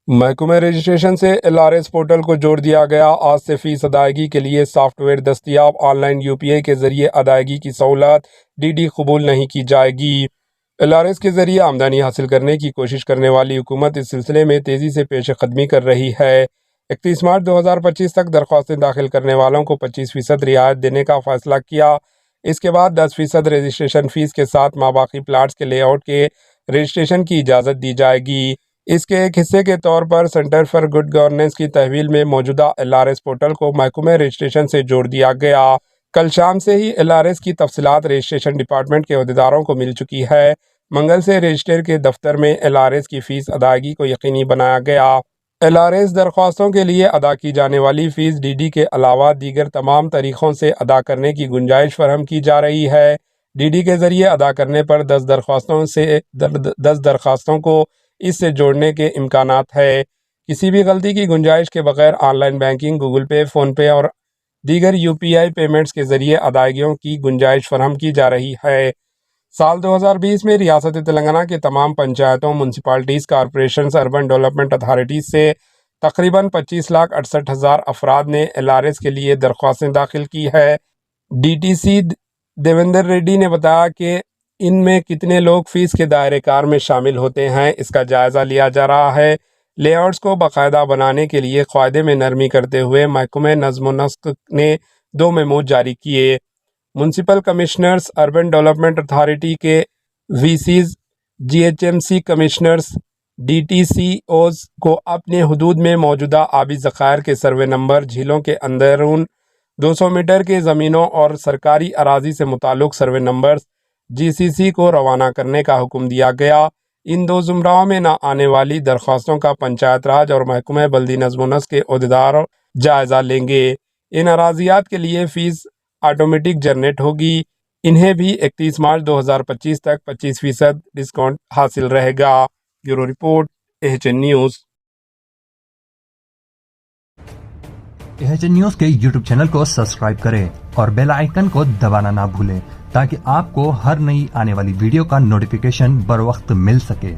محکمہ رجسٹریشن سے LRS portal کو جوڑ دیا گیا۔ آج سے فیس ادائیگی کے لیے سافٹ ویئر دستیاب۔ آن لائن UPI کے ذریعے ادائیگی کی سہولت DD قبول نہیں کی جائے گی۔ LRS کے ذریعے آمدنی حاصل کرنے کی کوشش کرنے والی حکومت اس سلسلے میں تیزی سے پیش قدمی کر رہی ہے۔ 31 مارچ 2025 تک درخواستیں داخل کرنے والوں کو 25% رعایت دینے کا فیصلہ کیا۔ اس کے بعد 10% رجسٹریشن فیس کے ساتھ ماباقی پلاٹس کے لے آؤٹ کے رجسٹریشن کی اجازت دی جائے گی۔ اس کے ایک حصے کے طور پر سینٹر فار گڈ گورننس کی تحویل میں موجودہ LRS پورٹل کو محکمہ رجسٹریشن سے جوڑ دیا گیا۔ کل شام سے ہی LRS کی تفصیلات رجسٹریشن ڈپارٹمنٹ کے عہدیداروں کو مل چکی ہے۔ منگل سے رجسٹر کے دفتر میں LRS کی فیس ادائیگی کو یقینی بنایا گیا۔ LRS درخواستوں کے لیے ادا کی جانے والی فیس DD کے علاوہ دیگر تمام طریقوں سے ادا کرنے کی گنجائش فراہم کی جا رہی ہے۔ DD کے ذریعے ادا کرنے پر 10 درخواستوں کو اس سے جوڑنے کے امکانات ہے۔ کسی بھی غلطی کی گنجائش کے بغیر online banking, Google Pay, PhonePe اور دیگر UPI پیمنٹس کے ذریعے ادائیگیوں کی گنجائش فراہم کی جا رہی ہے۔ سال 2020 میں ریاست تلنگانہ کے تمام پنچایتوں، municipalities, corporations, urban development authorities سے تقریباً 25,68,000 افراد نے LRS کے لیے درخواستیں داخل کی ہے۔ DTC دیویندر ریڈی نے بتایا کہ ان میں کتنے لوگ فیس کے دائرہ کار میں شامل ہوتے ہیں، اس کا جائزہ لیا جا رہا ہے۔ لے آؤٹس کو باقاعدہ بنانے کے لیے قاعدے میں نرمی کرتے ہوئے محکمہ نظم و نسق نے 2 میمو جاری کیے۔ Municipal commissioners, urban development authority کے VCs، GHMC کمشنرز، DTCOs کو اپنے حدود میں موجودہ آبی ذخائر کے سروے نمبر، جھیلوں کے اندرون 200 میٹر کے زمینوں اور سرکاری اراضی سے متعلق سروے نمبرز GCC کو روانہ کرنے کا حکم دیا گیا۔ ان 2 زمروں میں نہ آنے والی درخواستوں کا پنچایت راج اور محکمہ بلدی نظم و نسق کے عہدیدار جائزہ لیں گے۔ ان اراضیات کے لیے فیس آٹومیٹک جنریٹ ہوگی۔ انہیں بھی 31 مارچ 2025 تک 25% ڈسکاؤنٹ حاصل رہے گا۔ Bureau report AHN news. AHN news کے YouTube چینل کو سبسکرائب کریں اور بیل آئیکن کو دبانا نہ بھولیں تاکہ آپ کو ہر نئی آنے والی ویڈیو کا نوٹیفیکیشن بر وقت مل سکے۔